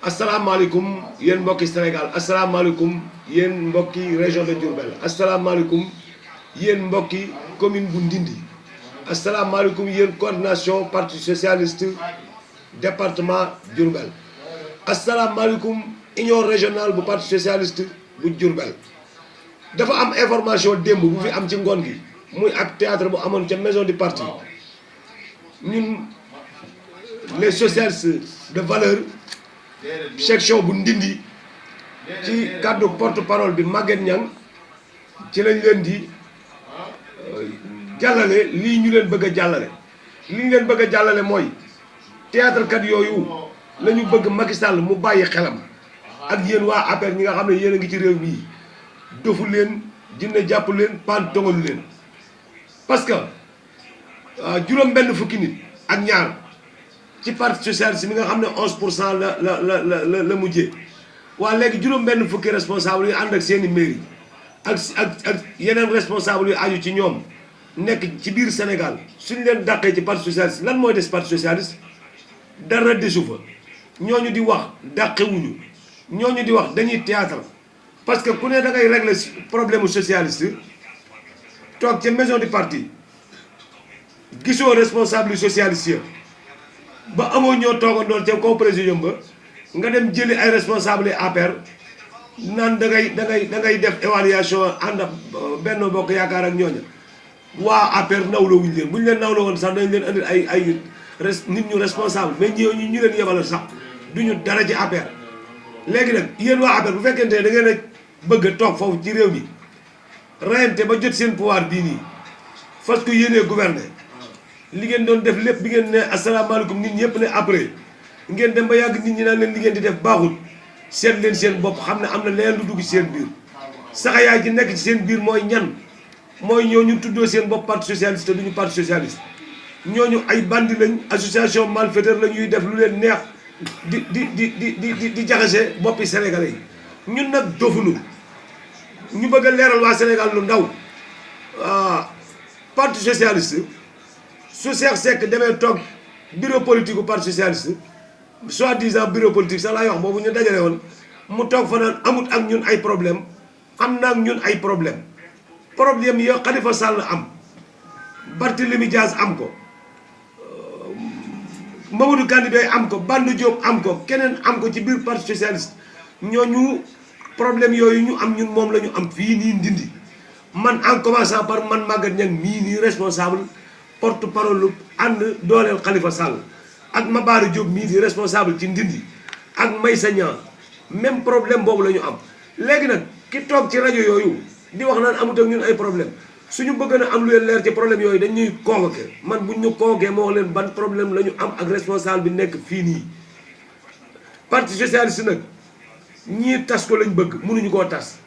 asalaamaaleykum yéen mbokki Sénégal asalaamaaleykum yéen mbokki région de Diourbel asalaamaaleykum yéen mbokki commune bu Ndindi asalaamaaleykum yéen coordination parti socialiste département Diourbel asalaamaaleykum union régionale bu parti socialiste bu Diourbel. dafa am information démb bu fi am ci ngoon gi muy ak théâtre bu amoon ca maison du parti ñun les socialistes de valeur section bu Ndindi ci kàddu porte parole bi Maguette Niang ci lañ leen di jàllale lii ñu leen bëgg a jàllale. li ñu leen bëgg a jàllale mooy théâtre kat yooyu la ñu bëgg Macky Sall mu bàyyi xelam ak yéen waa APR ñi nga xam ne yéen a ngi ci réew mii dofu leen jinne jàpp leen pan tongalu leen parce que juróom benn fukki nit ak ñaar ci parti socialiste mi nga xam ne 11% la mujjee waa léegi juróom benn fukki responsable yu ànd ak seeni mairie ak yeneen responsable yu aju ci ñoom nekk ci biir Sénégal suñ leen dàqee ci parti socialiste lan mooy des parti socialiste dara desu fa ñooñu di wax dàqewuñu ñooñu di wax dañuy théâtre parce que ku ne da ngay régler problème socialiste toog ca maison du parti gisoo responsable socialiste ba amoo ñoo toogandoon ca kaw présidium ba nga dem jëli ay responsable APR naan da ngay def évaluation ànd ak Benno Bokk Yaakaar ak ñooña waa APR nawloo wuñu leen bu ñu leen nawloo woon sax dañ leen andil ay nit ñu responsable mais ñooñu ñu leen yebal sax duñu dara ci APR. léegi nag yéen waa APR bu fekkente ne da ngeen a bëgg a toog foofu ci réew mi reyante ba jot seen pouvoir bii nii fas ko yéenee gouverner li ngeen doon def lépp bi ngeen ne asalaamaaleykum nit ñëpp ne après ngeen dem ba yàgg nit ñi naan leen li ngeen di def baaxul seet leen seen bopp xam ne am na leen lu dugg ci seen biir saxayaay ji nekk ci seen biir mooy ñan mooy ñooñu tuddoo seen bopp parti socialiste te duñu parti socialiste ñooñu ay bandi lañ association malfaiteur la ñuy def lu leen neex di jaxase boppi sénégalais yi ñun nag dofunu ñu bëgg a leeral waa Sénégal lu ndaw parti socialiste su Cheikh Seck demee toog bureau politique bu parti socialiste soi-disant bureau politique sax laay wax boobu ñu dajale woon mu toog fa naan amut ak ñun ay problème am na ak ñun ay problème yi Khalifa Sall am Barthélémy Dias am ko Mamadou Kandé am ko Banda Diop am ko keneen am ko ci biir parti socialiste ñooñu problème yooyu ñu am ñun moom la ñu am fii nii Ndindi man en commençant par man Maguette Niang mii nii responsable porte parole lu ànd dooleel Khalifa Sall ak Mabara Diop mii di responsable ci Ndindi ak Maysa Niang même problème boobu la ñu am. léegi nag ki toog ci rajo yooyu di wax naan amut ak ñun ay problème suñu bëgg na am lu leen leer ci problème yooyu dañ ñuy convoqué man buñ ñu convoqué moo wax leen ban problème la ñu am ak responsable bi nekk fii nii. parti socialiste nag ñii tas ko lañ bëgg mënuñu koo tas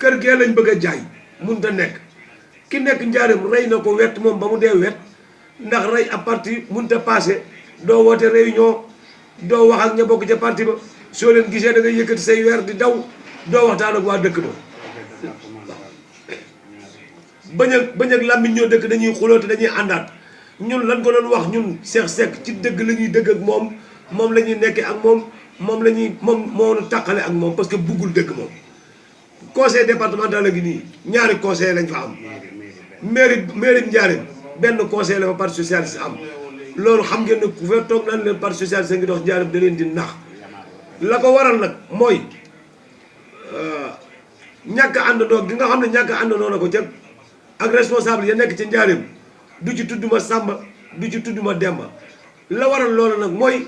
kër gee lañ bëgg a jaay mënut a nekk ki nekk njaareem rey na ko wet moom ba mu dee wet ndax rey ab parti mënut a passé doo woote réunion doo wax ak ña bokk ca parti ba soo leen gisee da ngay yëkkati say weer di daw doo waxtaan ak waa dëkk ba bañ ak làmmiñ ñoo dëkk dañuy xuloote dañuy àndaat ñun lan ko doon wax ñun Cheikh Seck ci dëgg la ñuy dëgg ak moom la ñuy nekkee ak moom la ñuy moo tàqale ak moom parce que buggul dëgg moom. conseil départemental la gi nii ñaari conseil lañ fa am mairie Ndiarème benn conseil la fa parti socialiste am loolu xam ngeen ne ku fa toog naan leen parti socialiste ngi dox Ndiarème da leen di nax la ko waral nag mooy ñàkk àndandoo gi nga xam ne ñàkk àndandoo na ko ca ak responsable ya nekk ci Njaareem du ci tudduma Samba du ci tudduma Demba la waral loolu nag mooy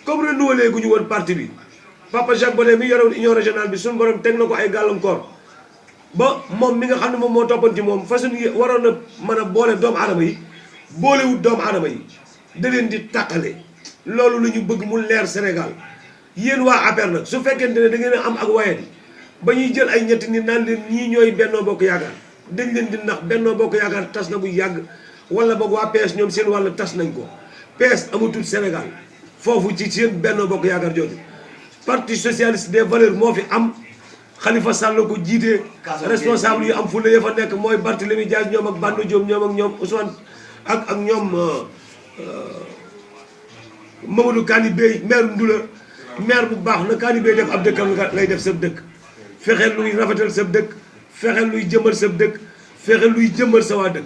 comme renouvelé gu ñu woon parti bi Papa Jacques Bodé mi yoroon union régionale bi suñu borom teg na ko ay gàllankoor ba moom mi nga xam ne moom moo toppoon ci moom façon waroon na mën a boole doomu aadama yi boolewut doomu aadama yi da leen di tàqale loolu la ñu bëgg mu leer Sénégal yéen waa APR nag su fekkente ne da ngeen a am ak wayadi ba ñuy jël ay ñetti nit naan leen ñii ñooy Benno Bokk Yaakaar dañ leen di nax Benno Bokk Yaakaar tas na bu yàgg wala boog waa PS ñoom seen wàll tas nañ ko PS amatul Sénégal foofu ci seen Benno Bokk Yaakaar jooju parti socialiste des valeurs moo fi am Khalifa Sall ko jiite responsable yu am fulla ya fa nekk mooy Barthélémy Dias ñoom ak Banda Diop ñoom ak ñoom Ousmane ak ñoom Mamadou Kani Bey maire Ndula maire bu baax na Kani Bey def ab dëkkam lay def sa dëkk fexe luy rafetal sa dëkk fexe luy jëmal sa dëkk fexe luy jëmal sa waa dëkk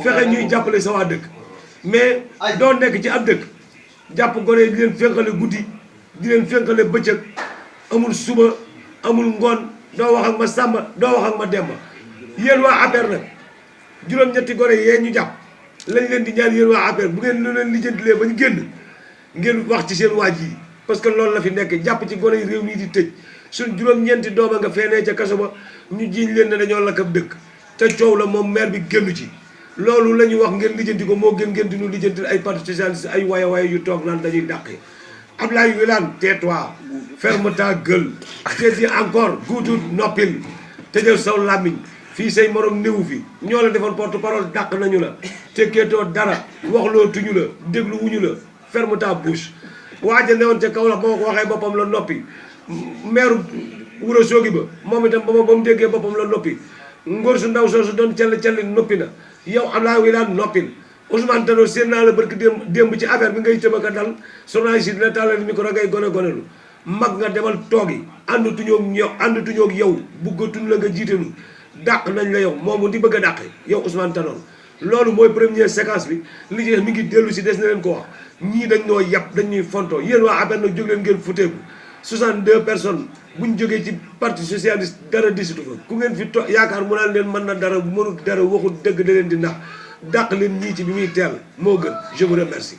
fexe ñuy jàppale sa waa dëkk mais doo nekk ci ab dëkk jàpp gone di leen fénqale guddi di leen fénqale bëccëg amul suba amul ngoon doo wax ak ma sàmba doo wax ak ma demba yéen waa APR nag juróom-ñetti gone yee ñu jàpp lañ leen di ñaan yéen waa APR bu ngeen lu leen lijjantilee ba ñu génn ngeen wax ci seen waaj yi parce que loolu la fi nekk jàpp ci gone yi réew mii di tëj suñ juróom-ñeenti dooma nga feenee ca kaso ba ñu jiiñ leen ne dañoo lakk ab dëkk te coow la moom maire bi génnu ci loolu la ñu wax ngeen lijjanti ko moo gën ngeen di ñu lijjanti ay parti socialiste ay waye yu toog naan dañuy dàqi Ablaye Wilane tais-toi ferme ta gueule te di encore guutut noppil tëjal saw làmmiñ fii say morom néewu fi ñoo la defoon porte parole dàq nañu la tekkeetoo dara waxloo tuñu la déglu wuñu la ferme ta bouche waaja ne woon ca Kaolack ba ma ko waxee boppam la noppi maire Wuro Sogi ba moom itam ba mu déggee boppam la noppi ngóor su ndaw soosu doon calli noppi na yow Ablaye Wilane noppil Ousmane Tanor seen naa la barki démb ci affaire bi ngay tëbaka dal journaliste yi dina tàllal micro ngay gone-gonelu mag nga demal toogi àndatuñoog yow buggatuñ la nga jiitelu dàq nañ la yow moomu di bëgg a dàq yow Ousmane Tanor loolu mooy première séquence bi li ci mi ngi dellu si des na leen ko wax ñii dañ ñoo yàpp dañ ñuy fonto yéen waa APR nag jóg leen ngeen futeeku 62 personnes buñ jógee ci parti socialiste dara disitu fa ku ngeen fi yaakaar mu naan leen mën na dara mënul dara waxul dëgg da leen di nax dàq leen ñii ci bi muy teel moo gën je vous remercie.